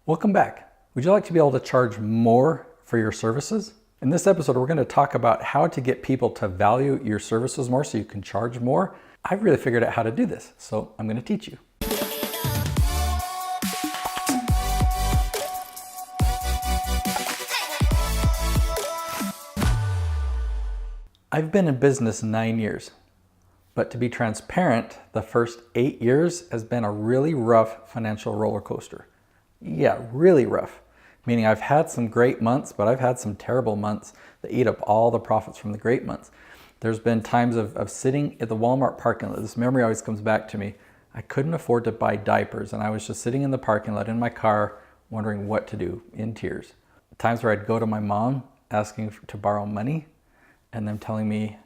Welcome back. Would you like to be able to charge more for your services? In this episode, we're going to talk about how to get people to value your services more so you can charge more. I've really figured out how to do this, so I'm going to teach you. I've been in business 9 years, but to be transparent, the first 8 years has been a really rough financial roller coaster. Yeah, really rough. Meaning I've had some great months, but I've had some terrible months that eat up all the profits from the great months. There's been times of sitting at the Walmart parking lot. This memory always comes back to me. I couldn't afford to buy diapers, and I was just sitting in the parking lot in my car wondering what to do, in tears. Times where I'd go to my mom asking to borrow money, and them telling me,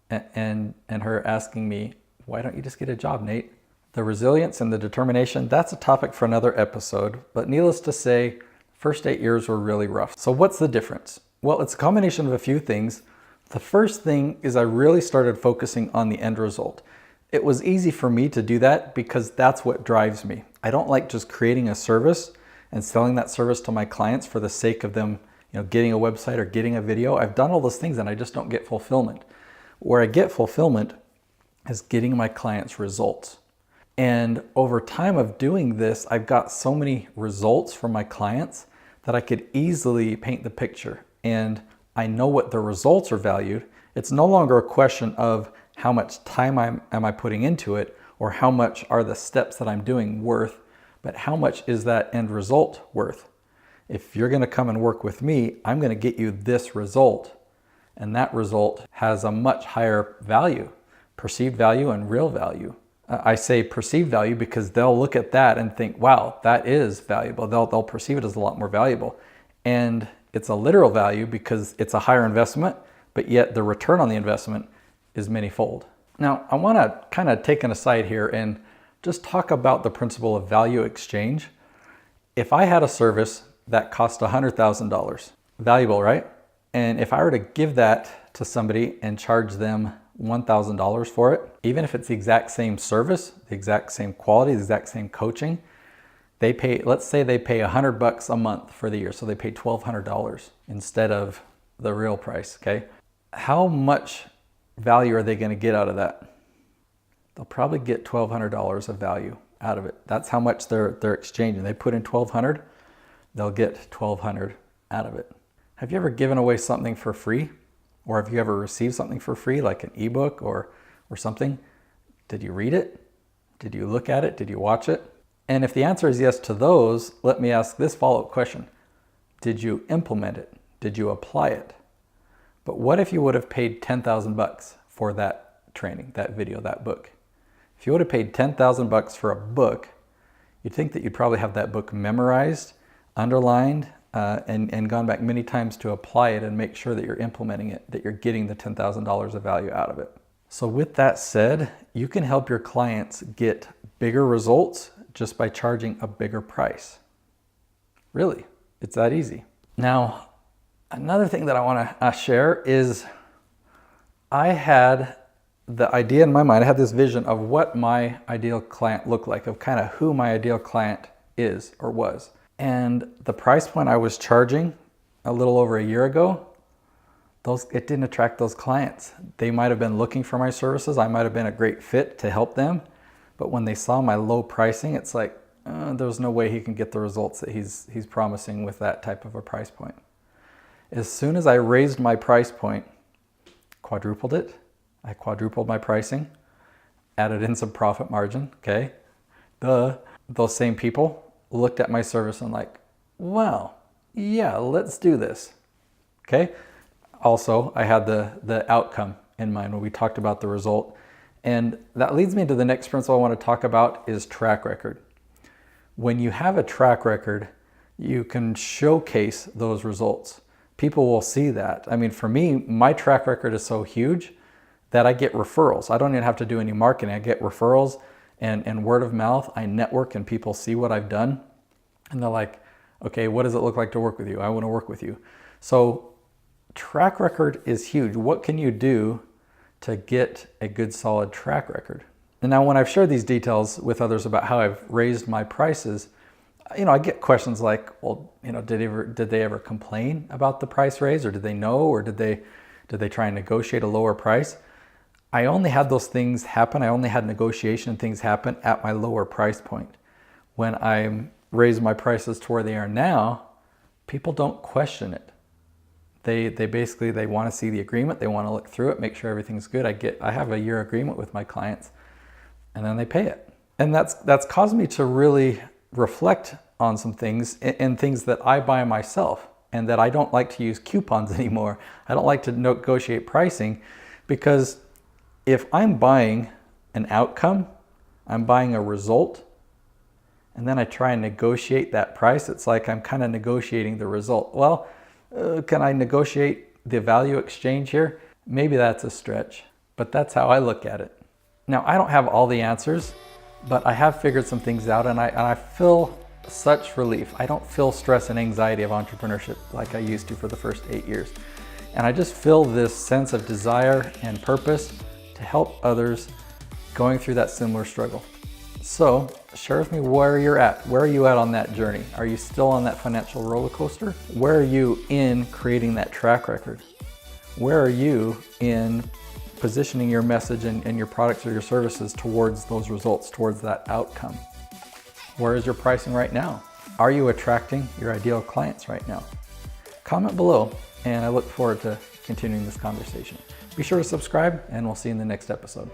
and her asking me, why don't you just get a job, Nate? The resilience and the determination, that's a topic for another episode, but needless to say, first 8 years were really rough. So what's the difference? Well, it's a combination of a few things. The first thing is I really started focusing on the end result. It was easy for me to do that because that's what drives me. I don't like just creating a service and selling that service to my clients for the sake of them, getting a website or getting a video. I've done all those things and I just don't get fulfillment. Where I get fulfillment is getting my clients results. And over time of doing this, I've got so many results from my clients that I could easily paint the picture. And I know what the results are valued. It's no longer a question of how much time am I putting into it or how much are the steps that I'm doing worth, but how much is that end result worth? If you're going to come and work with me, I'm going to get you this result. And that result has a much higher value, perceived value and real value. I say perceived value because they'll look at that and think, wow, that is valuable. They'll perceive it as a lot more valuable. And it's a literal value because it's a higher investment, but yet the return on the investment is manyfold. Now, I want to kind of take an aside here and just talk about the principle of value exchange. If I had a service that cost $100,000, valuable, right? And if I were to give that to somebody and charge them $1,000 for it, even if it's the exact same service, the exact same quality, the exact same coaching, they pay, let's say they pay $100 a month for the year. So they pay $1,200 instead of the real price, okay? How much value are they going to get out of that? They'll probably get $1,200 of value out of it. That's how much they're exchanging. They put in $1,200, they'll get $1,200 out of it. Have you ever given away something for free? Or have you ever received something for free, like an ebook or something? Did you read it? Did you look at it? Did you watch it? And if the answer is yes to those, let me ask this follow-up question. Did you implement it? Did you apply it? But what if you would have paid $10,000 for that training, that video, that book? If you would have paid $10,000 for a book, you'd think that you'd probably have that book memorized, underlined, and gone back many times to apply it and make sure that you're implementing it, that you're getting the $10,000 of value out of it. So with that said, you can help your clients get bigger results just by charging a bigger price. Really, it's that easy. Now, another thing that I want to share is I had the idea in my mind, I had this vision of what my ideal client looked like, of kind of who my ideal client is or was. And the price point I was charging a little over a year ago, it didn't attract those clients. They might have been looking for my services. I might have been a great fit to help them. But when they saw my low pricing, it's like, there's no way he can get the results that he's promising with that type of a price point. As soon as I raised my price point, quadrupled it, I quadrupled my pricing, added in some profit margin, okay? Those same people looked at my service and like, wow, yeah, let's do this, okay? Also, I had the outcome in mind when we talked about the result. And that leads me to the next principle I want to talk about is track record. When you have a track record, you can showcase those results. People will see that. I mean, for me, my track record is so huge that I get referrals. I don't even have to do any marketing. I get referrals and word of mouth. I network and people see what I've done. And they're like, okay, what does it look like to work with you? I want to work with you. So track record is huge. What can you do to get a good solid track record? And now when I've shared these details with others about how I've raised my prices, I get questions like, well, did they ever complain about the price raise, or did they know, or did they try and negotiate a lower price? I only had those things happen. I only had negotiation things happen at my lower price point. When I raise my prices to where they are now, people don't question it. They basically, they want to see the agreement. They want to look through it, make sure everything's good. I have a year agreement with my clients, and then they pay it. And that's caused me to really reflect on some things, and things that I buy myself, and that I don't like to use coupons anymore. I don't like to negotiate pricing, because if I'm buying an outcome, I'm buying a result, and then I try and negotiate that price, it's like I'm kind of negotiating the result. Well, can I negotiate the value exchange here? Maybe that's a stretch, but that's how I look at it. Now, I don't have all the answers, but I have figured some things out, and I feel such relief. I don't feel stress and anxiety of entrepreneurship like I used to for the first 8 years. And I just feel this sense of desire and purpose to help others going through that similar struggle. So share with me where you're at. Where are you at on that journey? Are you still on that financial roller coaster? Where are you in creating that track record? Where are you in positioning your message and your products or your services towards those results, towards that outcome? Where is your pricing right now? Are you attracting your ideal clients right now? Comment below, and I look forward to continuing this conversation. Be sure to subscribe, and we'll see you in the next episode.